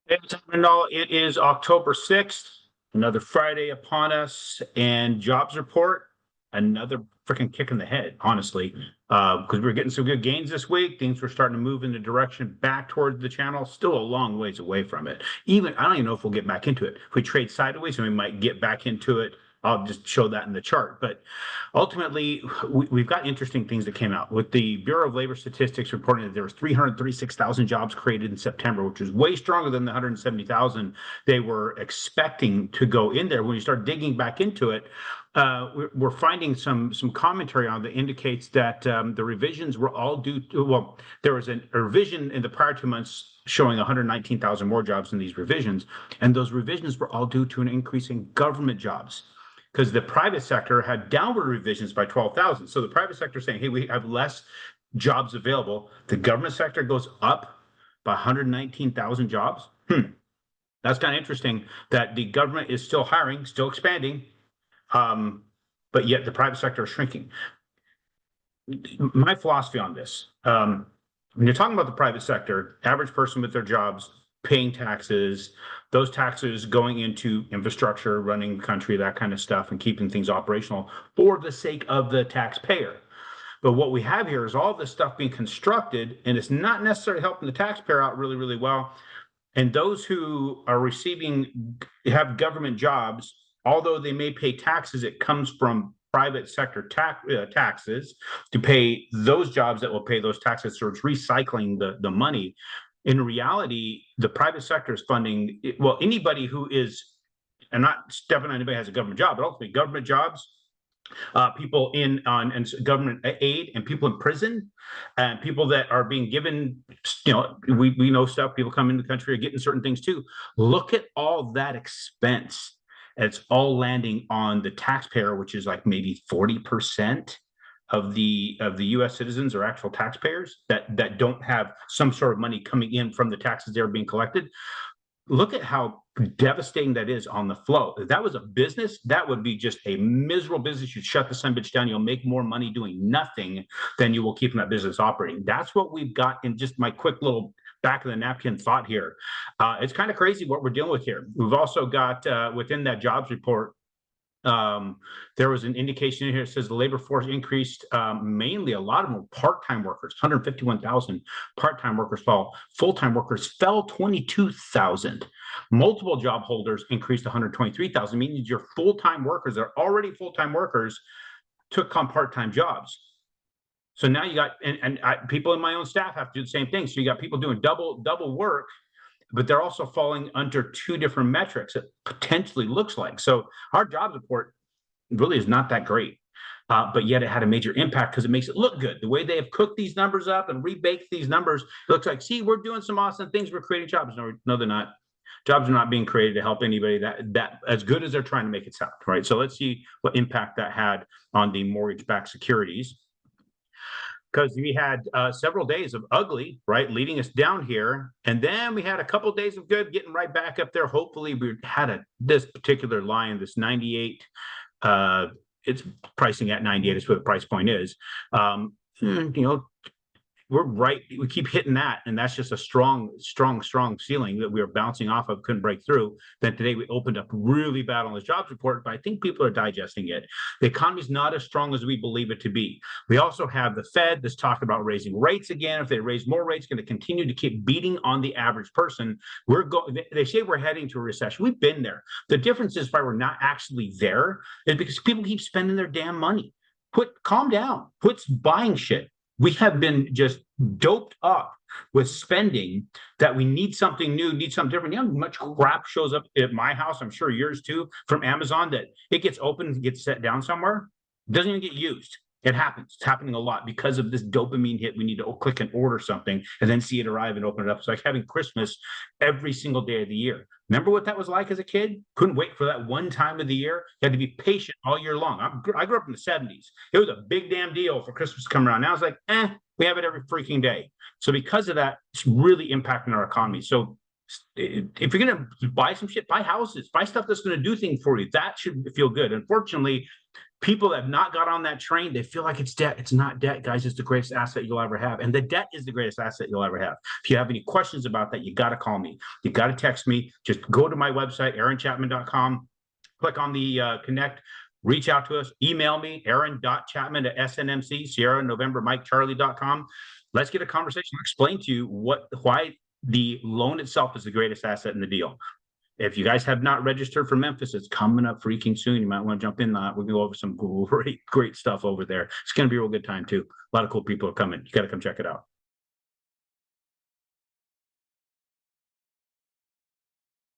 Hey, what's happening, all? It is October 6th, another Friday upon us, and jobs report, another freaking kick in the head, honestly, because we're getting some good gains this week. Things were starting to move in the direction back towards the channel, still a long ways away from it. Even, I don't even know if we'll get back into it. If we trade sideways, and we might get back into it. I'll just show that in the chart. But ultimately, we've got interesting things that came out with the Bureau of Labor Statistics reporting that there was 336,000 jobs created in September, which is way stronger than the 170,000 they were expecting to go in there. When you start digging back into it, we're finding some commentary on that indicates that the revisions were all due to, well, there was a revision in the prior 2 months showing 119,000 more jobs in these revisions, and those revisions were all due to an increase in government jobs, because the private sector had downward revisions by 12,000. So the private sector is saying, hey, we have less jobs available. The government sector goes up by 119,000 jobs. That's kind of interesting that the government is still hiring, still expanding, but yet the private sector is shrinking. My philosophy on this, when you're talking about the private sector, average person with their jobs, paying taxes, those taxes going into infrastructure, running the country, that kind of stuff, and keeping things operational for the sake of the taxpayer. But what we have here is all this stuff being constructed, and it's not necessarily helping the taxpayer out really, really well. And those who are have government jobs, although they may pay taxes, it comes from private sector taxes to pay those jobs that will pay those taxes. So it's recycling the money. In reality, the private sector is funding, well, anybody who is, and not stepping on anybody who has a government job, but ultimately government jobs, people and government aid, and people in prison, and people that are being given, we know stuff, people come into the country are getting certain things too. Look at all that expense. It's all landing on the taxpayer, which is like maybe 40% of the U.S. citizens are actual taxpayers that don't have some sort of money coming in from the taxes that are being collected. Look at how devastating that is on the flow. If that was a business, that would be just a miserable business. You'd shut the son bitch down. You'll make more money doing nothing than you will keeping that business operating. That's what we've got in just my quick little back of the napkin thought here. It's kind of crazy what we're dealing with here. We've also got within that jobs report, there was an indication in here that says the labor force increased, mainly a lot of them were part-time workers, 151,000 part-time workers fall, full-time workers fell 22,000. Multiple job holders increased 123,000, meaning your full-time workers that are already full-time workers took on part-time jobs. So now you got, people in my own staff have to do the same thing. So you got people doing double work, but they're also falling under two different metrics, it potentially looks like. So our jobs report really is not that great, but yet it had a major impact because it makes it look good. The way they have cooked these numbers up and rebaked these numbers, it looks like, see, we're doing some awesome things. We're creating jobs. No, they're not. Jobs are not being created to help anybody that as good as they're trying to make it sound, right? So let's see what impact that had on the mortgage-backed securities, because we had several days of ugly, right, leading us down here. And then we had a couple of days of good, getting right back up there. Hopefully we had this particular line, this 98, it's pricing at 98 is what the price point is. We're right. We keep hitting that, and that's just a strong ceiling that we were bouncing off of, couldn't break through. Then today we opened up really bad on this jobs report, but I think people are digesting it. The economy is not as strong as we believe it to be. We also have the Fed that's talking about raising rates again. If they raise more rates, going to continue to keep beating on the average person. They say we're heading to a recession. We've been there. The difference is why we're not actually there is because people keep spending their damn money. Calm down. Quit buying shit. We have been just doped up with spending that we need something new, need something different. You know how much crap shows up at my house, I'm sure yours too, from Amazon, that it gets opened, gets set down somewhere, doesn't even get used. It happens. It's happening a lot because of this dopamine hit. We need to click and order something and then see it arrive and open it up. It's like having Christmas every single day of the year. Remember what that was like as a kid? Couldn't wait for that one time of the year. You had to be patient all year long. I grew up in the 70s. It was a big damn deal for Christmas to come around. Now it's like, we have it every freaking day. So because of that, it's really impacting our economy. So if you're going to buy some shit, buy houses, buy stuff that's going to do things for you. That should feel good. Unfortunately, people that have not got on that train, they feel like it's debt. It's not debt, guys. It's the greatest asset you'll ever have. And the debt is the greatest asset you'll ever have. If you have any questions about that, you got to call me. You got to text me. Just go to my website, aaron.chapman.com, click on the connect, reach out to us, email me, aaron.chapman at SNMC, Sierra November Mike Charlie.com. Let's get a conversation. I'll explain to you why the loan itself is the greatest asset in the deal. If you guys have not registered for Memphis, it's coming up freaking soon. You might want to jump in that. We're going to go over some great stuff over there. It's going to be a real good time too. A lot of cool people are coming. You got to come check it out.